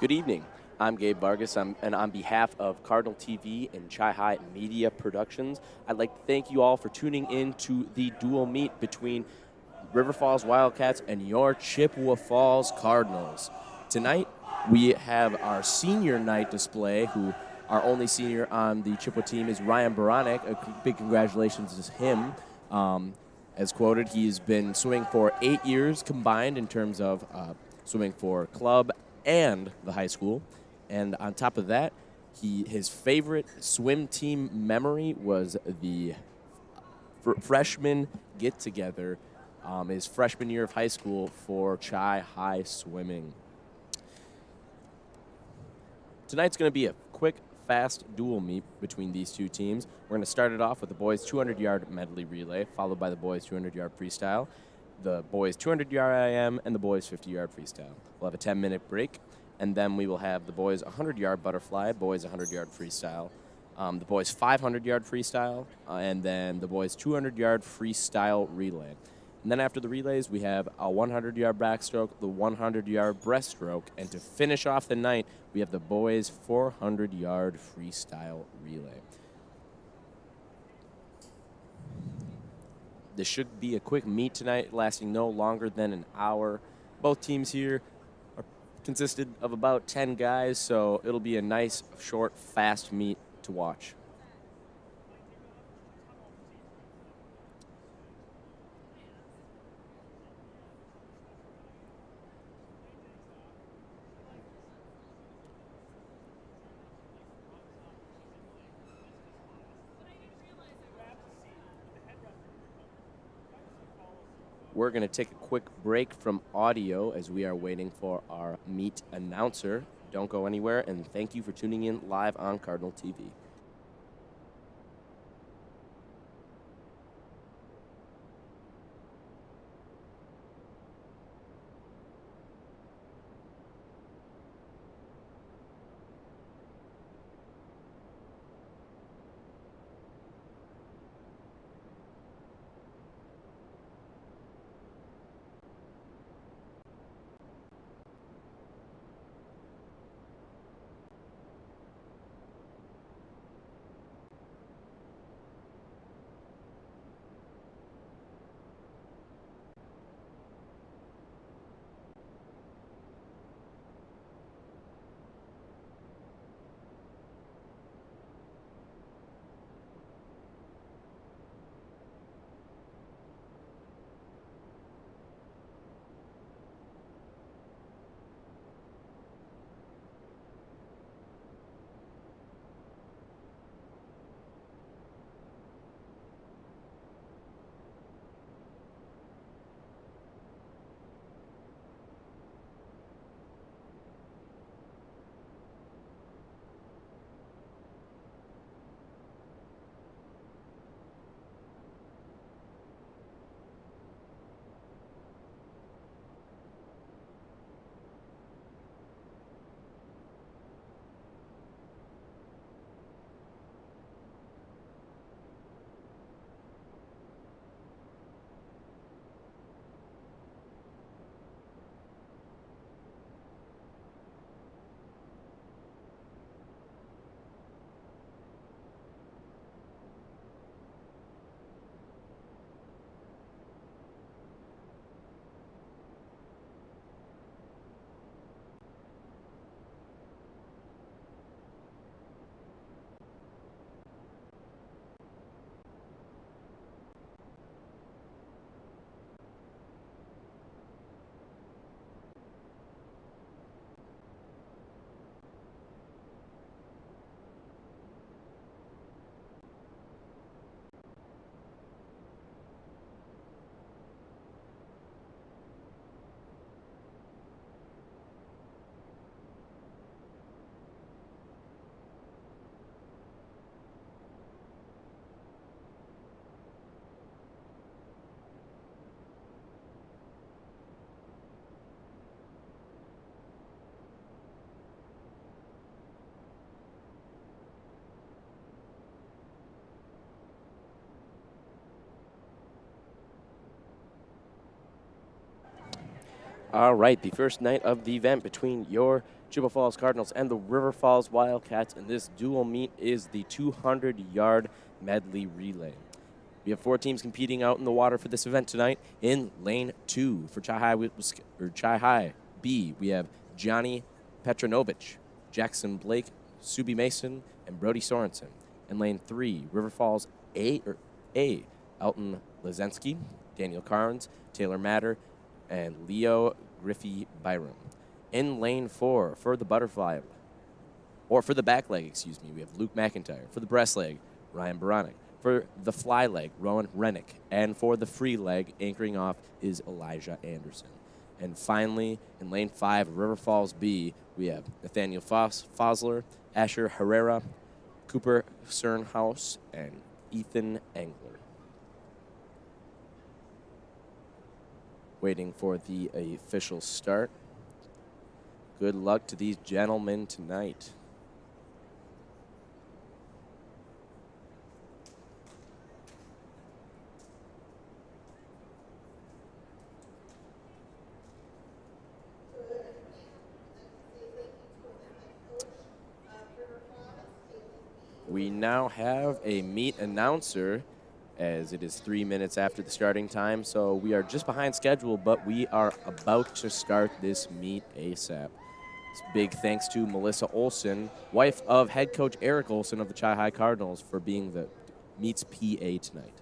Good evening. I'm Gabe Vargas, and on behalf of Cardinal TV and Chi High Media Productions, I'd like to thank you all for tuning in to the dual meet between River Falls Wildcats and your Chippewa Falls Cardinals. Tonight, we have our senior night display, who our only senior on the Chippewa team is Ryan Baranek. A big congratulations to him. As quoted, he's been swimming for 8 years combined in terms of swimming for club and the high school. And on top of that, his favorite swim team memory was the freshman get-together his freshman year of high school for Chi High swimming. Tonight's going to be a quick, fast dual meet between these two teams. We're going to start it off with the boys' 200-yard medley relay, followed by the boys' 200-yard freestyle, the boys' 200-yard IM, and the boys' 50-yard freestyle. We'll have a 10-minute break, and then we will have the boys' 100-yard butterfly, boys' 100-yard freestyle, the boys' 500-yard freestyle, and then the boys' 200-yard freestyle relay. And then after the relays, we have a 100-yard backstroke, the 100-yard breaststroke, and to finish off the night, we have the boys' 400-yard freestyle relay. This should be a quick meet tonight, lasting no longer than an hour. Both teams here are consisted of about 10 guys, so it'll be a nice, short, fast meet to watch. We're going to take a quick break from audio as we are waiting for our meet announcer. Don't go anywhere, and thank you for tuning in live on Cardinal TV. All right, the first night of the event between your Chippewa Falls Cardinals and the River Falls Wildcats, and this dual meet is the 200-yard medley relay. We have 4 teams competing out in the water for this event tonight. In lane 2 for Chi High B, we have Johnny Petronovich, Jackson Blake, Subi Mason, and Brody Sorensen. In lane 3, River Falls A, Elton Lazensky, Daniel Carnes, Taylor Matter, and Leo Griffey Byram. In lane 4 for the butterfly, or for the back leg, we have Luke McIntyre. For the breast leg, Ryan Baranek. For the fly leg, Rowan Rennick. And for the free leg, anchoring off, is Elijah Anderson. And finally, in lane 5, River Falls B, we have Nathaniel Fosler, Asher Herrera, Cooper Cernhaus, and Ethan Engler. Waiting for the official start. Good luck to these gentlemen tonight. We now have a meet announcer, as it is 3 minutes after the starting time, so we are just behind schedule, but we are about to start this meet ASAP. Big thanks to Melissa Olson, wife of head coach Eric Olson of the Chi High Cardinals, for being the meets PA tonight.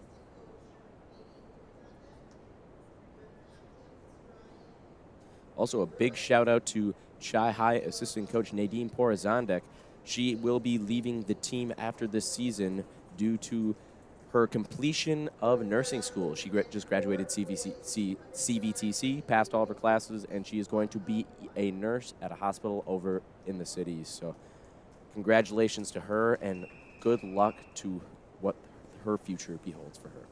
Also, a big shout out to Chi High assistant coach Nadine Porazandek. She will be leaving the team after this season due to her completion of nursing school. She just graduated CVTC, passed all of her classes, and she is going to be a nurse at a hospital over in the city. So congratulations to her, and good luck to what her future beholds for her.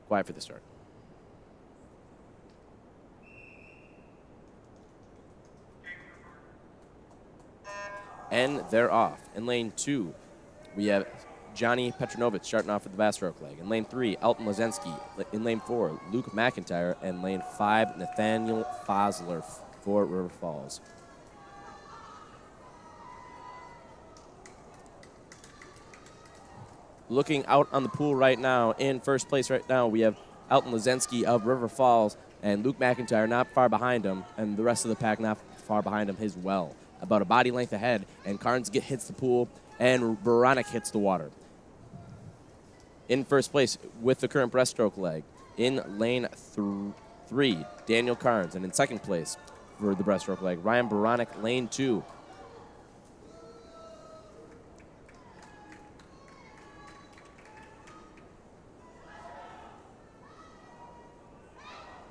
Quiet for the start. And they're off. In lane 2, we have Johnny Petronovich starting off with the backstroke leg. In lane 3, Elton Lazensky. In lane 4, Luke McIntyre. And lane 5, Nathaniel Fosler for River Falls. Looking out on the pool right now, in first place right now, we have Elton Lazensky of River Falls and Luke McIntyre not far behind him, and the rest of the pack not far behind him as well. About a body length ahead, and Carnes hits the pool, and Baranek hits the water. In first place with the current breaststroke leg, in lane 3, Daniel Carnes, and in second place for the breaststroke leg, Ryan Baranek, lane 2.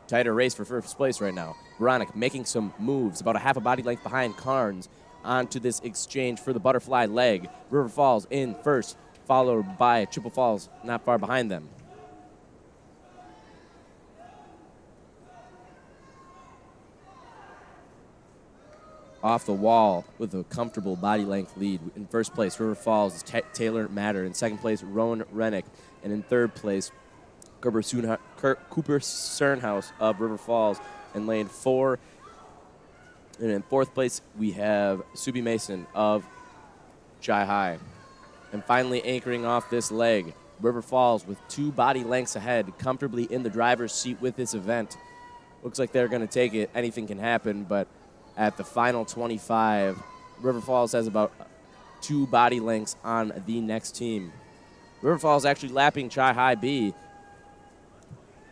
Tighter race for first place right now. Baranek making some moves, about a half a body length behind Carnes onto this exchange for the butterfly leg. River Falls in first, followed by Chippewa Falls not far behind them. Off the wall with a comfortable body length lead. In first place, River Falls is Taylor Matter. In second place, Rowan Rennick. And in third place, Cooper Cernhaus of River Falls in lane 4. And in fourth place, we have Subi Mason of Chi High. And finally, anchoring off this leg, River Falls with 2 body lengths ahead, comfortably in the driver's seat with this event. Looks like they're going to take it. Anything can happen, but at the final 25, River Falls has about 2 body lengths on the next team. River Falls actually lapping Chi High B.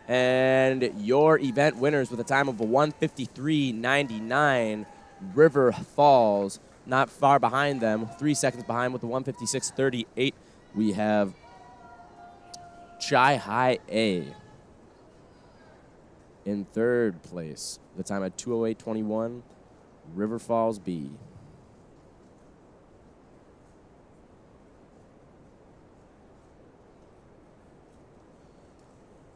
And your event winners with a time of a 1:53.99, River Falls, not far behind them, 3 seconds behind with the 1:56.38. We have Chi High A in third place, the time at 2:08.21, River Falls B.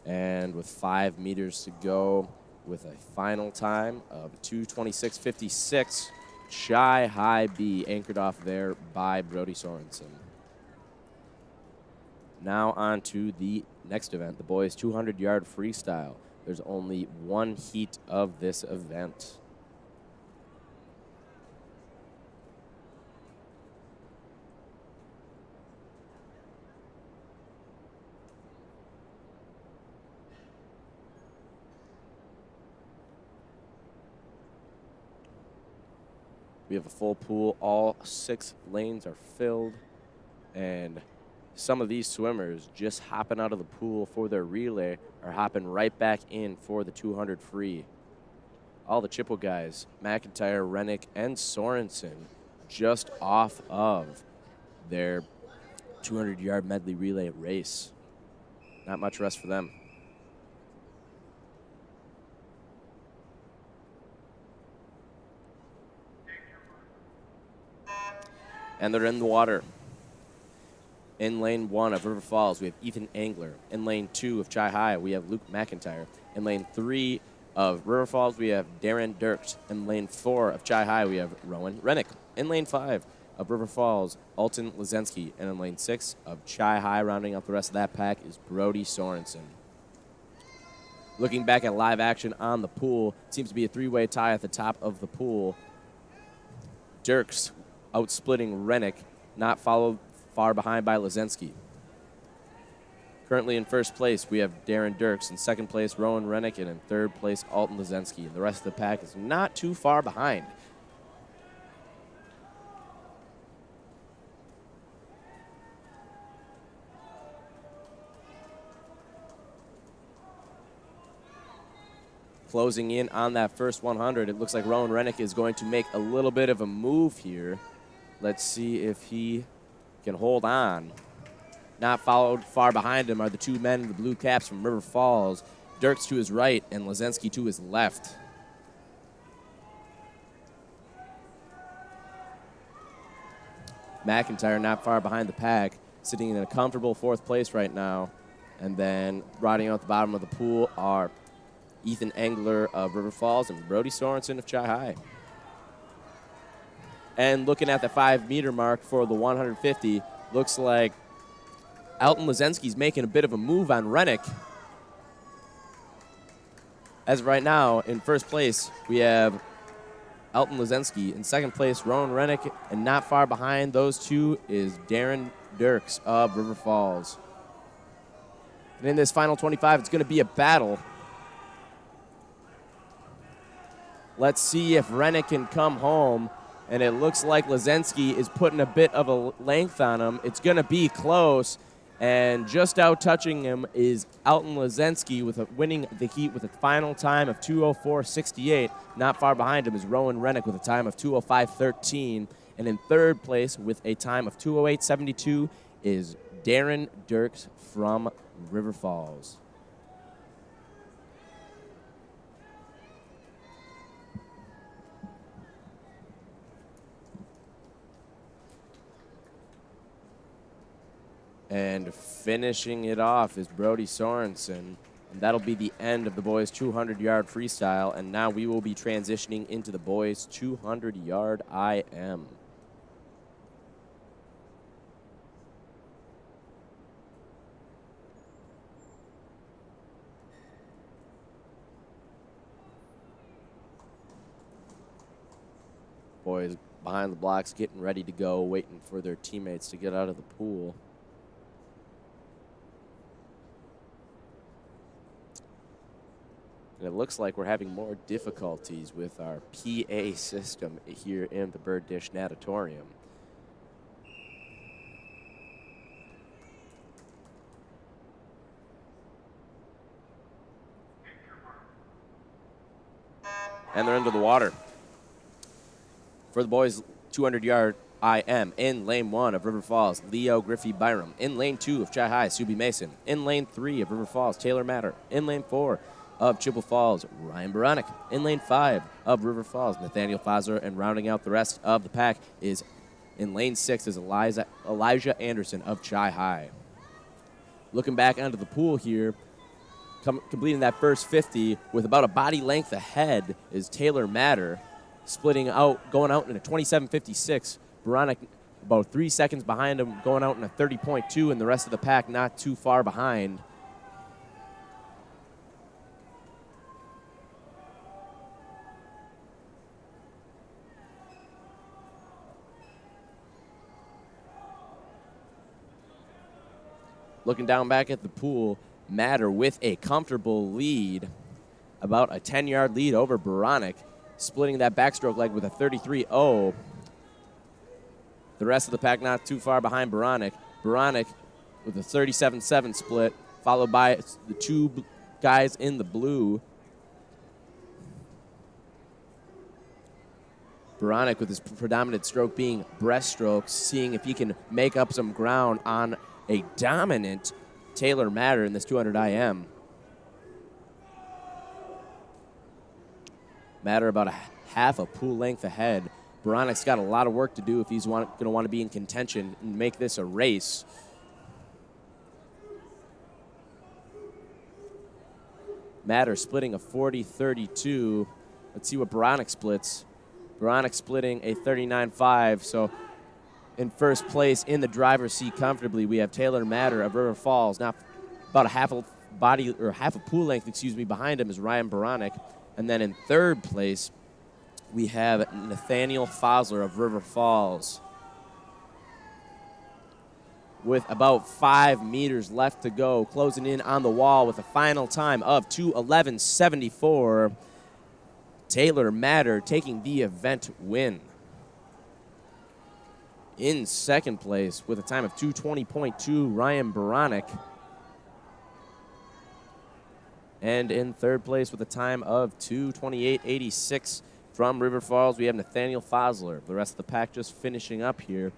And with 5 meters to go, with a final time of 2:26.56, Chi High B anchored off there by Brody Sorensen. Now on to the next event, the boys 200-yard freestyle. There's only one heat of this event. We have a full pool. All 6 lanes are filled. And some of these swimmers just hopping out of the pool for their relay are hopping right back in for the 200 free. All the Chippewa guys, McIntyre, Rennick, and Sorensen, just off of their 200-yard medley relay race. Not much rest for them. And they're in the water. In lane 1 of River Falls, we have Ethan Angler. In lane 2 of Chi High, we have Luke McIntyre. In lane 3 of River Falls, we have Darren Dirks. In lane 4 of Chi High, we have Rowan Rennick. In lane 5 of River Falls, Alton Lazensky. And in lane 6 of Chi High, rounding out the rest of that pack, is Brody Sorensen. Looking back at live action on the pool, it seems to be a 3-way tie at the top of the pool. Dirks outsplitting Rennick, not followed far behind by Lazensky. Currently in first place, we have Darren Dirks. In second place, Rowan Rennick. And in third place, Alton Lazensky. And the rest of the pack is not too far behind. Closing in on that first 100, it looks like Rowan Rennick is going to make a little bit of a move here. Let's see if he can hold on. Not followed far behind him are the 2 men in the blue caps from River Falls. Dirks to his right and Lazensky to his left. McIntyre not far behind the pack, sitting in a comfortable 4th place right now. And then riding out the bottom of the pool are Ethan Angler of River Falls and Brody Sorensen of Chi High. And looking at the 5-meter mark for the 150, looks like Alton Lazensky's making a bit of a move on Rennick. As of right now, in first place, we have Alton Lazensky. In second place, Rowan Rennick. And not far behind those two is Darren Dirks of River Falls. And in this final 25, it's going to be a battle. Let's see if Rennick can come home. And it looks like Lazensky is putting a bit of a length on him. It's going to be close. And just out touching him is Alton Lazensky winning the heat with a final time of 2:04.68. Not far behind him is Rowan Rennick with a time of 2:05.13. And in third place with a time of 2:08.72 is Darren Dirks from River Falls. And finishing it off is Brody Sorensen. And that'll be the end of the boys' 200-yard freestyle. And now we will be transitioning into the boys' 200-yard IM. Boys behind the blocks getting ready to go, waiting for their teammates to get out of the pool. And it looks like we're having more difficulties with our PA system here in the Bird Dish Natatorium. And they're into the water. For the boys' 200-yard IM, in lane 1 of River Falls, Leo Griffey Byram. In lane 2 of Chi High, Subi Mason. In lane 3 of River Falls, Taylor Matter. In lane 4 of Chippewa Falls, Ryan Baronic. In lane 5 of River Falls, Nathaniel Fosler. And rounding out the rest of the pack is in lane 6 is Elijah Anderson of Chi High. Looking back onto the pool here, completing that first 50 with about a body length ahead is Taylor Matter, splitting out, going out in a 27.56. Baronic about 3 seconds behind him, going out in a 30.2, and the rest of the pack not too far behind. Looking down back at the pool, Matter with a comfortable lead, about a 10-yard lead over Baronic. splitting that backstroke leg with a 33.0. The rest of the pack not too far behind Baranek. Baranek with a 37.7 split, followed by the two guys in the blue. Baranek with his predominant stroke being breaststroke, seeing if he can make up some ground on a dominant Taylor Matter in this 200 IM. Matter about a half a pool length ahead. Baranek's got a lot of work to do if he's going to want to be in contention and make this a race. Matter splitting a 40-32. Let's see what Baranek splits. Baranek splitting a 39.5. So in first place in the driver's seat comfortably, we have Taylor Matter of River Falls. Now about a half a pool length, behind him is Ryan Baranek. And then in third place, we have Nathaniel Fosler of River Falls. With about 5 meters left to go, closing in on the wall with a final time of 2:11.74. Taylor Matter taking the event win. In second place with a time of 2:20.2, Ryan Baranek. And in third place with a time of 2:28.86 from River Falls, we have Nathaniel Fosler. The rest of the pack just finishing up here.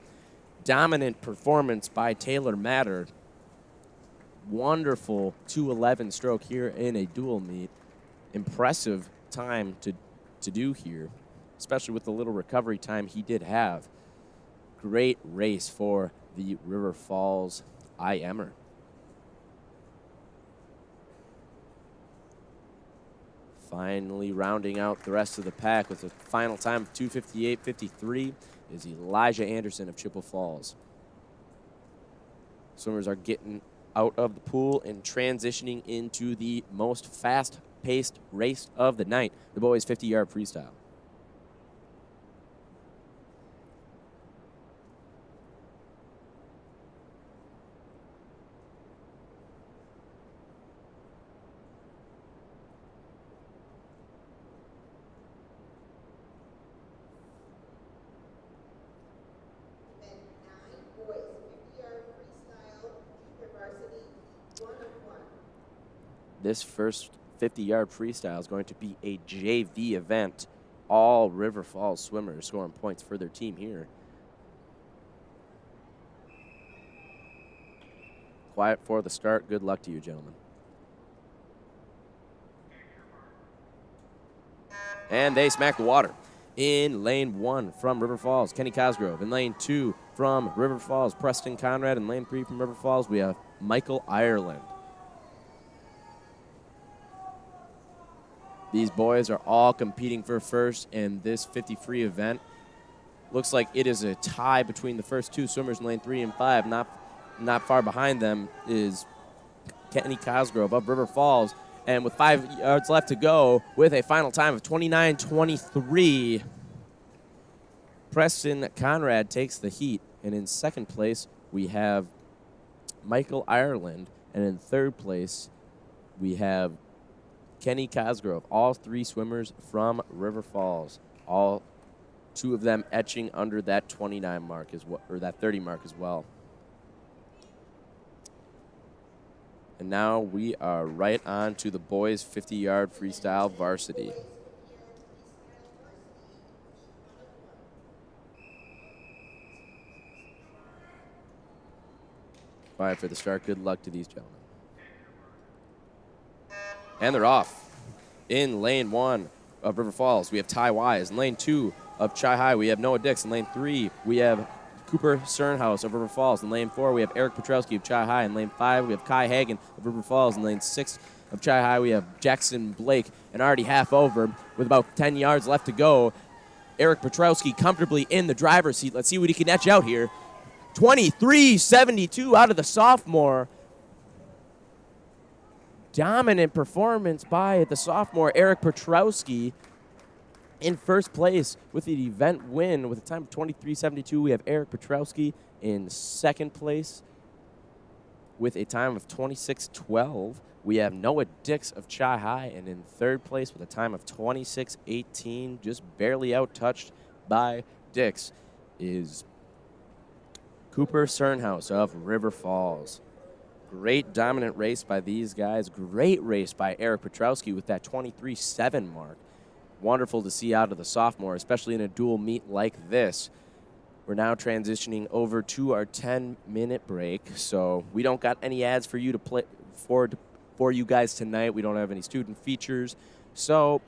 Dominant performance by Taylor Matter. Wonderful 2:11 stroke here in a dual meet. Impressive time to do here, especially with the little recovery time he did have. Great race for the River Falls IMer. Finally rounding out the rest of the pack with a final time of 2:58.53 is Elijah Anderson of Chippewa Falls. Swimmers are getting out of the pool and transitioning into the most fast-paced race of the night, the boys 50-yard freestyle. This first 50-yard freestyle is going to be a JV event. All River Falls swimmers scoring points for their team here. Quiet for the start. Good luck to you, gentlemen. And they smack the water. In lane 1 from River Falls, Kenny Cosgrove. In lane 2 from River Falls, Preston Conrad. In lane 3 from River Falls, we have Michael Ireland. These boys are all competing for first in this 50 free event. Looks like it is a tie between the first two swimmers in lane 3 and 5. Not far behind them is Kenny Cosgrove of River Falls. And with 5 yards left to go, with a final time of 29:23, Preston Conrad takes the heat. And in second place, we have Michael Ireland. And in third place, we have Kenny Cosgrove. All 3 swimmers from River Falls. All 2 of them etching under that 29 mark or that 30 mark as well. And now we are right on to the boys 50-yard freestyle varsity. Quiet for the start. Good luck to these gentlemen. And they're off. In lane 1 of River Falls, we have Ty Wise. In lane 2 of Chi High, we have Noah Dix. In lane 3, we have Cooper Sternhouse of River Falls. In lane 4, we have Eric Petrowski of Chi High. In lane 5, we have Kai Hagen of River Falls. In lane 6 of Chi High, we have Jackson Blake, and already half over with about 10 yards left to go. Eric Petrowski comfortably in the driver's seat. Let's see what he can etch out here. 23:72 out of the sophomore. Dominant performance by the sophomore Eric Petrowski. In first place with the event win with a time of 23:72, we have Eric Petrowski. In second place, with a time of 26:12. We have Noah Dix of Chi High, and in third place with a time of 26:18, just barely out-touched by Dix, is Cooper Cernhouse of River Falls. Great dominant race by these guys. Great race by Eric Petrowski with that 23:7 mark. Wonderful to see out of the sophomore, especially in a dual meet like this. We're now transitioning over to our 10-minute break, so we don't got any ads for you to play for you guys tonight. We don't have any student features, so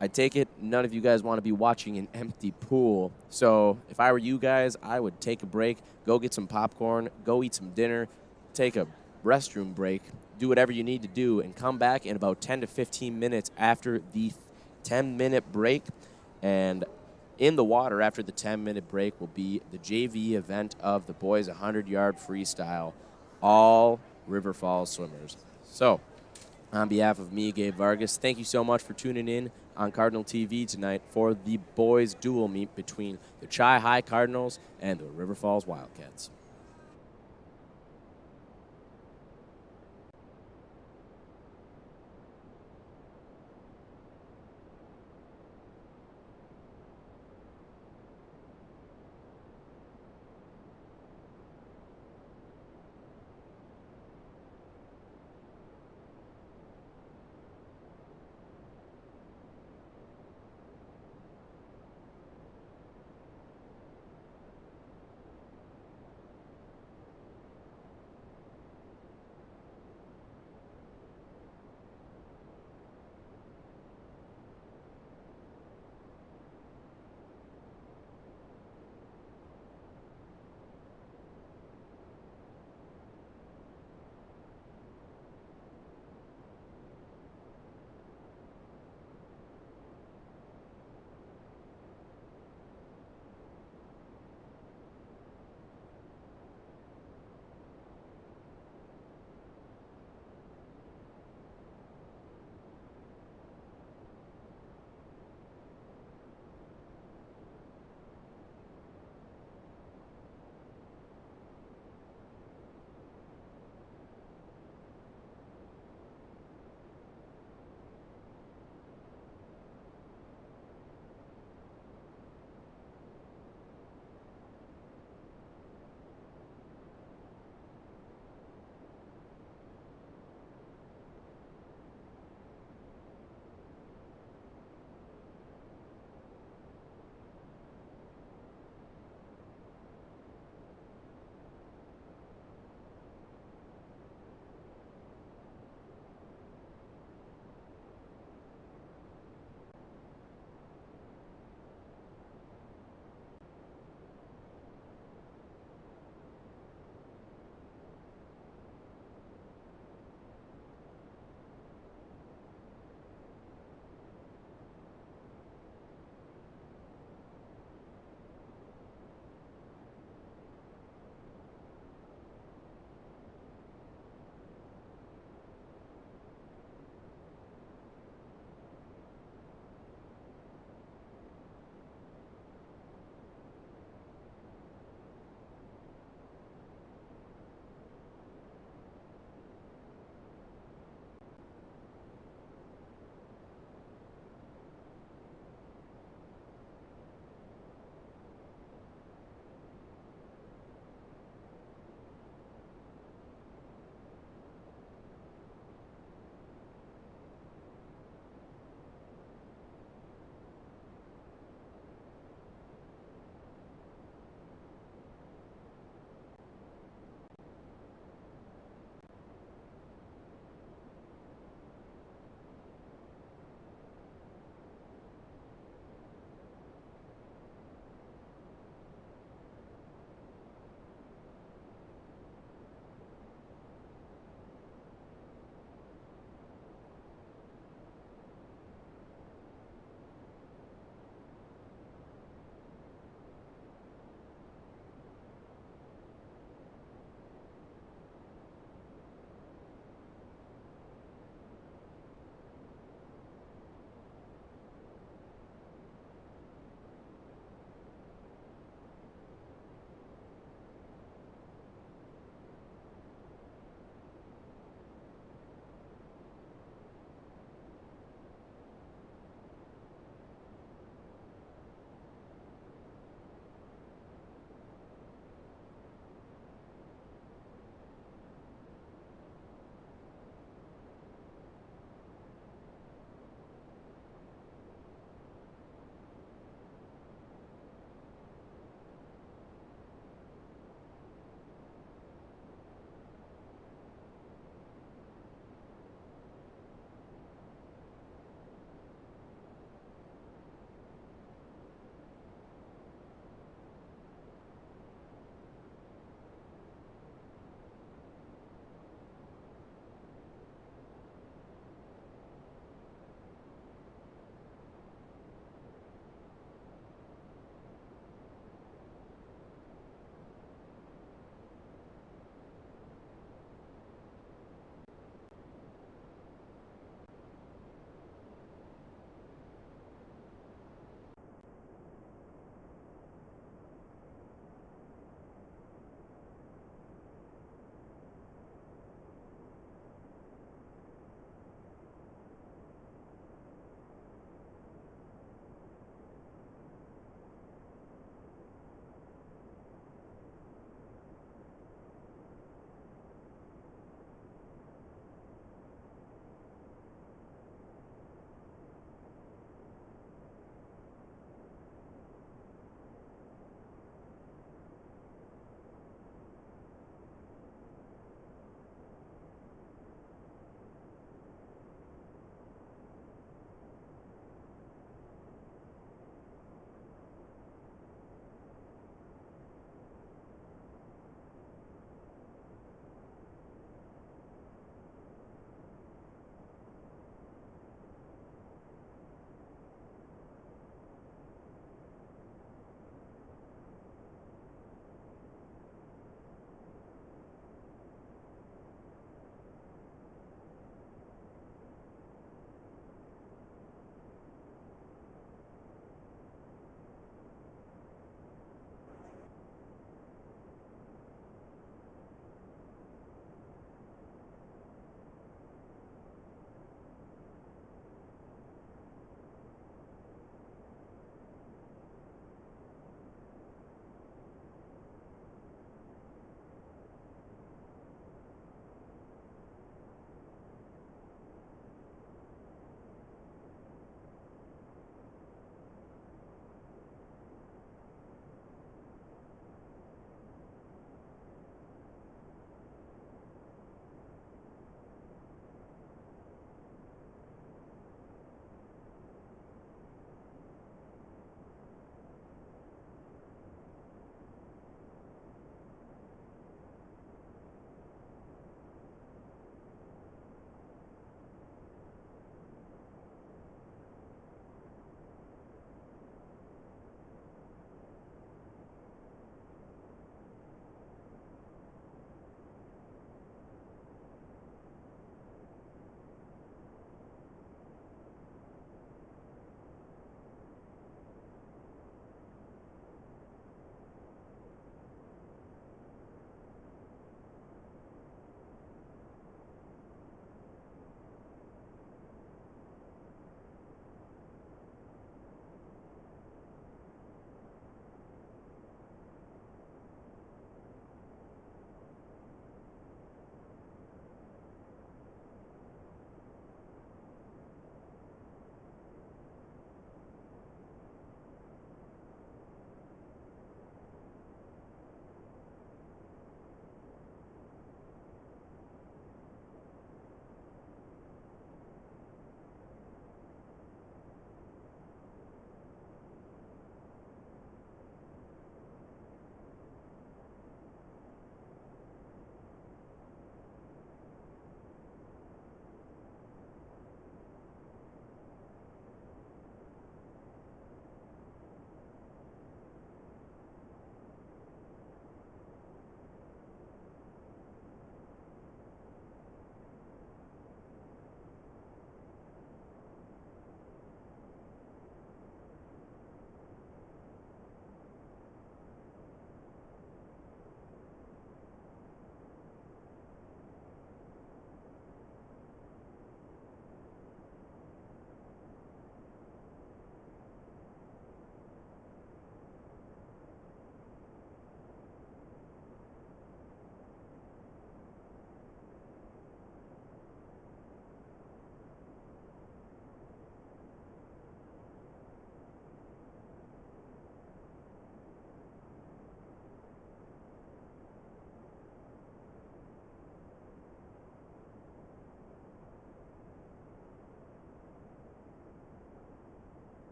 I take it none of you guys want to be watching an empty pool. So if I were you guys, I would take a break, go get some popcorn, go eat some dinner, take a restroom break, do whatever you need to do, and come back in about 10 to 15 minutes after the 10-minute break. And in the water after the 10-minute break will be the JV event of the boys 100-yard freestyle, all River Falls swimmers. So on behalf of me, Gabe Vargas, thank you so much for tuning in on Cardinal TV tonight for the boys dual meet between the Chi High Cardinals and the River Falls Wildcats.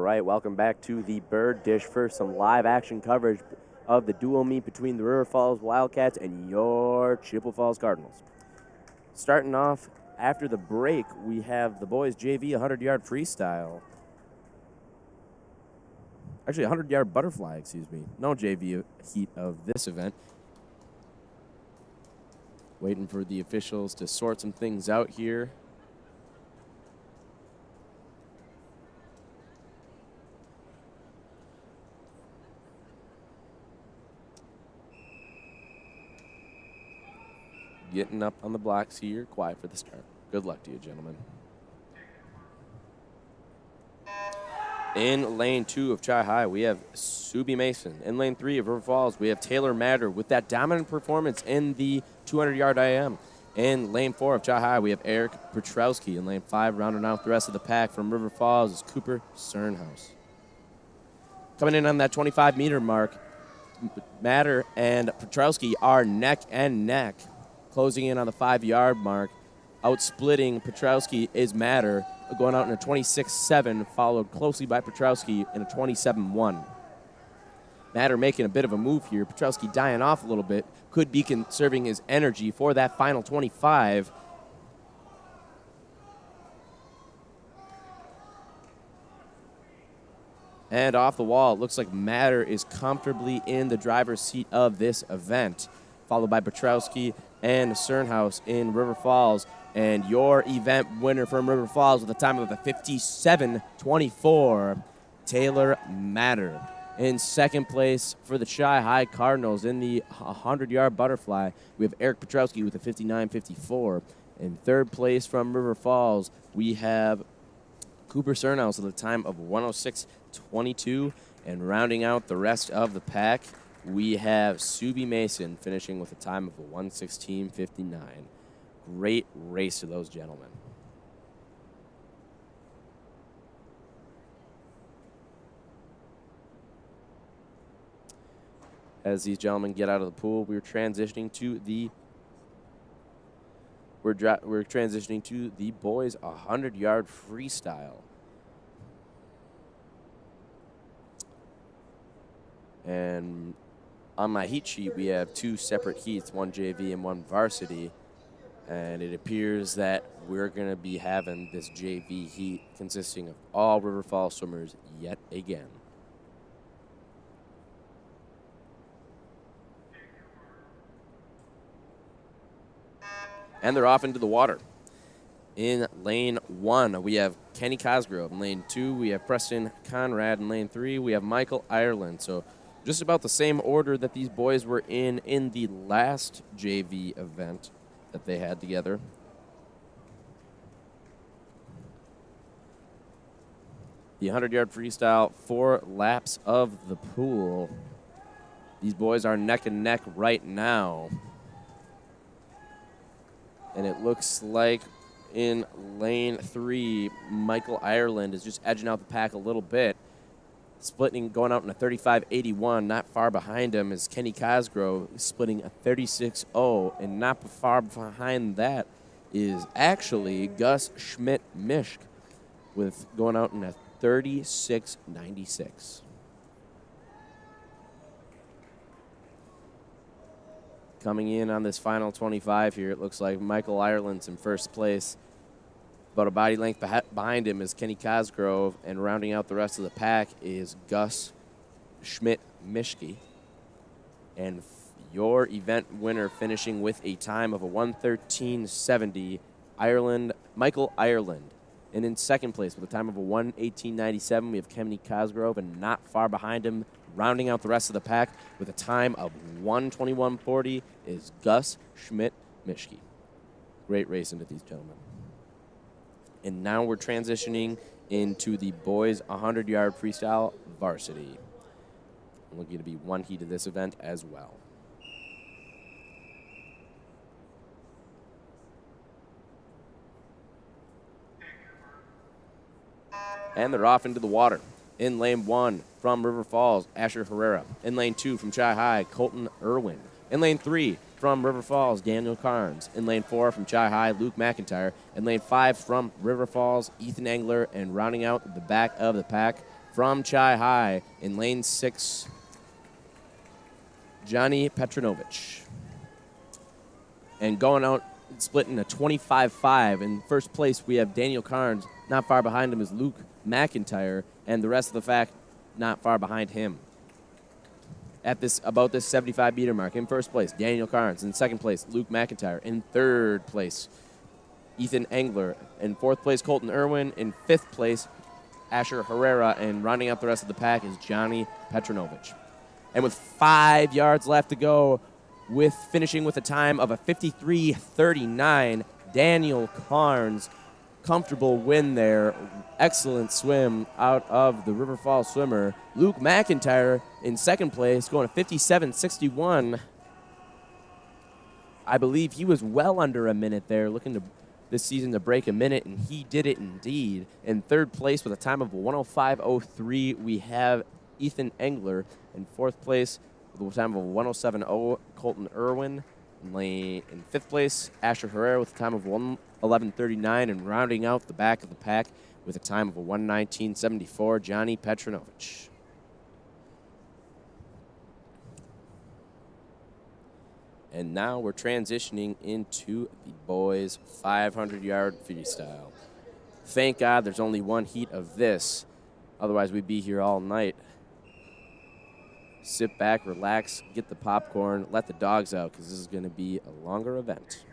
right, welcome back to the Bird Dish for some live action coverage of the dual meet between the River Falls Wildcats and your Chippewa Falls Cardinals. Starting off after the break, we have the boys JV 100-yard freestyle. Actually, 100-yard butterfly, excuse me. No JV heat of this event. Waiting for the officials to sort some things out here. Getting up on the blocks here. Quiet for the start. Good luck to you, gentlemen. In lane 2 of Chi High, we have Subi Mason. In lane 3 of River Falls, we have Taylor Matter with that dominant performance in the 200-yard IM. In lane 4 of Chi High, we have Eric Petrowski. In lane 5, rounding out the rest of the pack from River Falls is Cooper Cernhouse. Coming in on that 25-meter mark, Matter and Petrowski are neck and neck. Closing in on the 5-yard mark, outsplitting Petrowski is Matter, going out in a 26-7, followed closely by Petrowski in a 27-1. Matter making a bit of a move here. Petrowski dying off a little bit, could be conserving his energy for that final 25. And off the wall, it looks like Matter is comfortably in the driver's seat of this event, followed by Petrowski and Cernhouse in River Falls. And your event winner from River Falls with a time of a 57-24, Taylor Matter. In second place for the Chi High Cardinals in the 100-yard butterfly, we have Eric Petrowski with a 59-54. In third place from River Falls, we have Cooper Cernhouse with a time of 106-22. And rounding out the rest of the pack, we have Subi Mason finishing with a time of a 116.59. Great race to those gentlemen. As these gentlemen get out of the pool, we're transitioning to the boys 100-yard freestyle. And on my heat sheet, we have 2 separate heats, one JV and one varsity. And it appears that we're going to be having this JV heat consisting of all River Falls swimmers yet again. And they're off into the water. In lane 1, we have Kenny Cosgrove. In lane 2, we have Preston Conrad. In lane 3, we have Michael Ireland. So just about the same order that these boys were in the last JV event that they had together. The 100-yard freestyle, 4 laps of the pool. These boys are neck and neck right now. And it looks like in lane 3, Michael Ireland is just edging out the pack a little bit. Splitting, going out in a 35-81. Not far behind him is Kenny Cosgrove, splitting a 36-0. And not far behind that is actually Gus Schmidt-Mishk with going out in a 36-96. Coming in on this final 25 here, it looks like Michael Ireland's in first place. About a body length behind him is Kenny Cosgrove, and rounding out the rest of the pack is Gus Schmidt-Mishke. And your event winner finishing with a time of a 113.70, Michael Ireland. And in second place with a time of a 118.97, we have Kenny Cosgrove, and not far behind him, rounding out the rest of the pack with a time of 121.40 is Gus Schmidt-Mishke. Great race into these gentlemen. And now we're transitioning into the boys 100-yard freestyle varsity. Looking to be one heat of this event as well. And they're off into the water. In lane 1 from River Falls, Asher Herrera. In lane 2 from Chi High, Colton Irwin. In lane 3 from River Falls, Daniel Carnes. In lane 4 from Chi High, Luke McIntyre. In lane 5 from River Falls, Ethan Engler. And rounding out the back of the pack from Chi High in lane 6, Johnny Petronovich. And going out, splitting a 25-5. In first place, we have Daniel Carnes. Not far behind him is Luke McIntyre, and the rest of the pack not far behind him. At about this 75-meter mark, in first place, Daniel Carnes. In second place, Luke McIntyre. In third place, Ethan Engler. In fourth place, Colton Irwin. In fifth place, Asher Herrera. And rounding out the rest of the pack is Johnny Petronovich. And with 5 yards left to go, finishing with a time of a 53:39, Daniel Carnes, comfortable win there. Excellent swim out of the River Falls swimmer. Luke McIntyre in second place, going to 57:61. I believe he was well under a minute there, looking to this season to break a minute, and he did it indeed. In third place with a time of 105:03, we have Ethan Engler. In fourth place with a time of 107:0, Colton Irwin. In fifth place, Asher Herrera with a time of 111:39, and rounding out the back of the pack with a time of a 119:74, Johnny Petronovich. And now we're transitioning into the boys' 500-yard freestyle. Thank God there's only one heat of this. Otherwise, we'd be here all night. Sit back, relax, get the popcorn, let the dogs out, because this is going to be a longer event.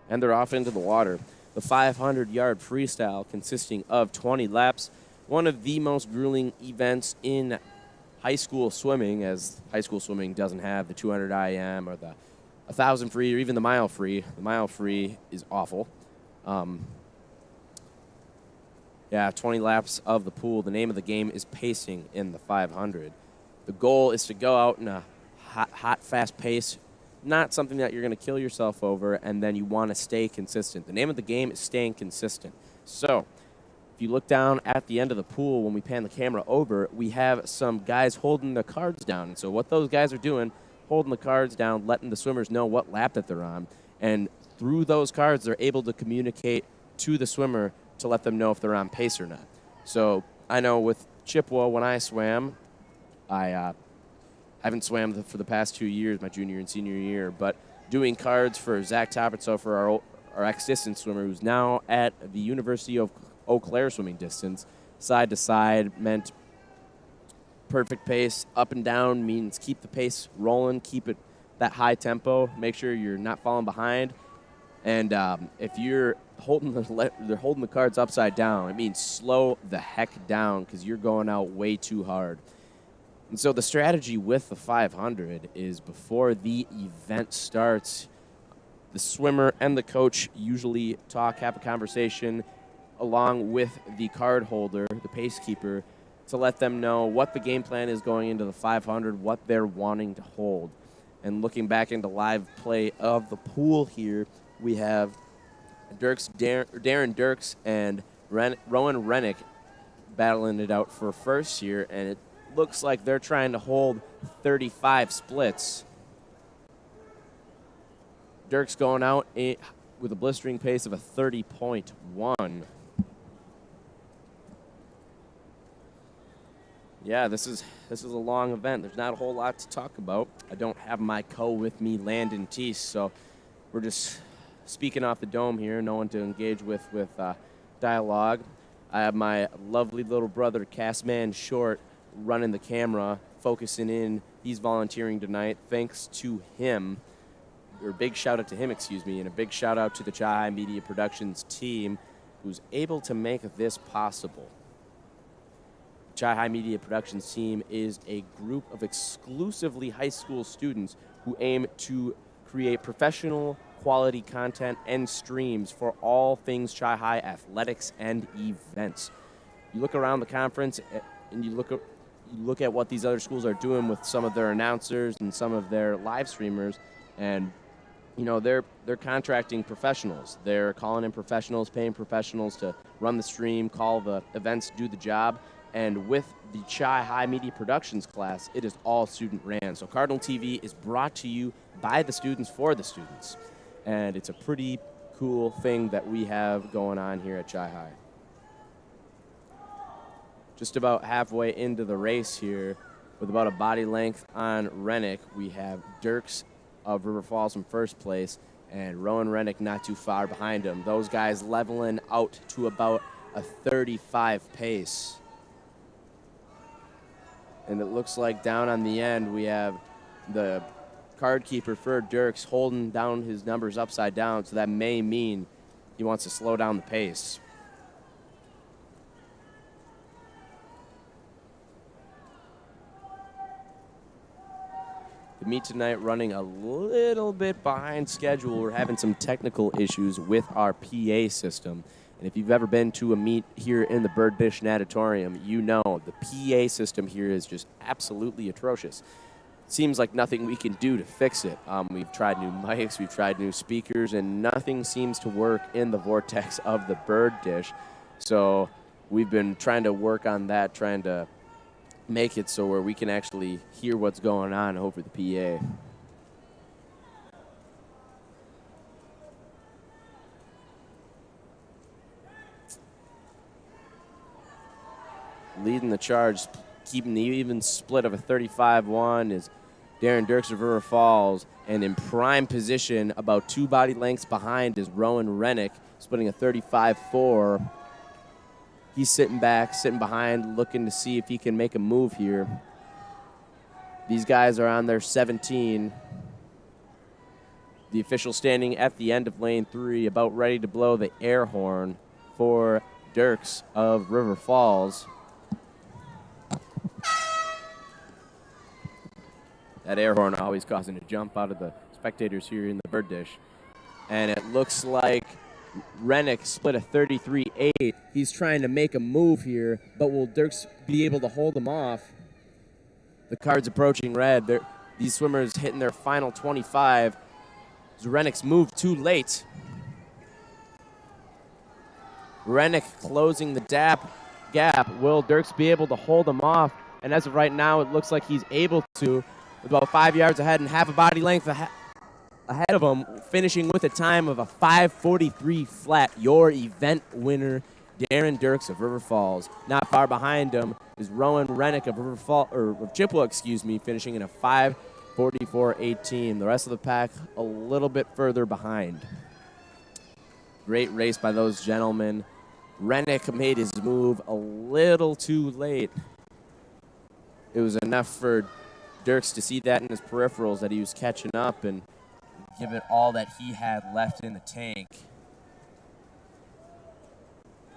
And they're off into the water. The 500-yard freestyle consisting of 20 laps, one of the most grueling events in high school swimming, as high school swimming doesn't have the 200 IM or the 1,000 free or even the mile free. The mile free is awful. 20 laps of the pool. The name of the game is pacing in the 500. The goal is to go out in a hot, fast pace, not something that you're going to kill yourself over, and then you want to stay consistent. The name of the game is staying consistent. So if you look down at the end of the pool, when we pan the camera over, we have some guys holding the cards down. And so what those guys are doing, holding the cards down, letting the swimmers know what lap that they're on. And through those cards, they're able to communicate to the swimmer to let them know if they're on pace or not. So I know with Chippewa, when I swam, I haven't swam for the past 2 years, my junior and senior year, but doing cards for Zach Toppert, so for our ex-distance swimmer who's now at the University of Eau Claire swimming distance, side to side meant perfect pace. Up and down means keep the pace rolling, keep it that high tempo, make sure you're not falling behind. And if you're they're holding the cards upside down, it means slow the heck down because you're going out way too hard. And so the strategy with the 500 is before the event starts, the swimmer and the coach usually have a conversation along with the card holder, the pace keeper, to let them know what the game plan is going into the 500, what they're wanting to hold. And looking back into live play of the pool here, we have Darren Dirks and Rowan Rennick battling it out for first here, and it looks like they're trying to hold 35 splits. Dirks going out with a blistering pace of a 30.1. Yeah, this is a long event. There's not a whole lot to talk about. I don't have my co with me, Landon Teese, so we're just speaking off the dome here, no one to engage with dialogue. I have my lovely little brother, Castman Short, running the camera, focusing in. He's volunteering tonight. Thanks to him, or a big shout out to him, and a big shout out to the Chi High Media Productions team who's able to make this possible. Chi High Media Productions team is a group of exclusively high school students who aim to create professional quality content and streams for all things Chi High athletics and events. You look around the conference and you look at what these other schools are doing with some of their announcers and some of their live streamers, and you know they're contracting professionals. They're calling in professionals, paying professionals to run the stream, call the events, do the job. And with the Chi High Media Productions class, it is all student ran. So Cardinal TV is brought to you by the students for the students. And it's a pretty cool thing that we have going on here at Chi High. just about halfway into the race here with about a body length on Rennick. We have Dirks of River Falls in first place and Rowan Rennick not too far behind him. Those guys leveling out to about a 35 pace. And it looks like down on the end we have the card keeper for Dirks holding down his numbers upside down, so that may mean he wants to slow down the pace. The meet tonight running a little bit behind schedule. We're having some technical issues with our PA system. And if you've ever been to a meet here in the Bird Bish Natatorium, you know the PA system here is just absolutely atrocious. Seems like nothing we can do to fix it. We've tried new mics, we've tried new speakers, and nothing seems to work in the vortex of the Bird Dish. So we've been trying to work on that, trying to make it so where we can actually hear what's going on over the PA. Leading the charge, keeping the even split of a 35-1 is Darren Dirks of River Falls, and in prime position, about 2 body lengths behind, is Rowan Rennick, splitting a 35-4. He's sitting back, sitting behind, looking to see if he can make a move here. These guys are on their 17. The official standing at the end of lane 3, about ready to blow the air horn for Dirks of River Falls. That air horn always causing a jump out of the spectators here in the Bird Dish. And it looks like Rennick split a 33-8. He's trying to make a move here, but will Dirks be able to hold him off? The card's approaching red. These swimmers hitting their final 25. Rennick's moved too late. Rennick closing the gap. Will Dirks be able to hold him off? And as of right now, it looks like he's able to, with about 5 yards ahead and half a body length ahead of him, finishing with a time of a 5:43 flat. Your event winner, Darren Dirks of River Falls. Not far behind him is Rowan Rennick of Chippewa, finishing in a 5:44.18. The rest of the pack a little bit further behind. Great race by those gentlemen. Rennick made his move a little too late. It was enough for Dirks to see that in his peripherals that he was catching up and give it all that he had left in the tank.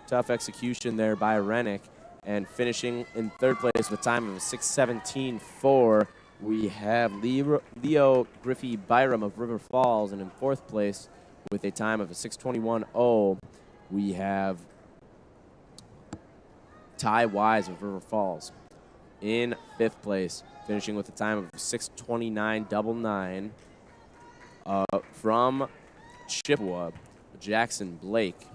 Tough execution there by Rennick, and finishing in third place with a time of a 6:17.4. We have Leo Griffey Byram of River Falls, and in fourth place with a time of a 6:21.0, we have Ty Wise of River Falls. In fifth place, finishing with a time of 6:29.99, from Chippewa, Jackson Blake.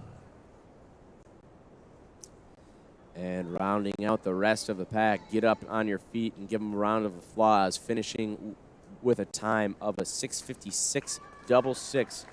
And rounding out the rest of the pack, get up on your feet and give them a round of applause, finishing with a time of a 6:56.66.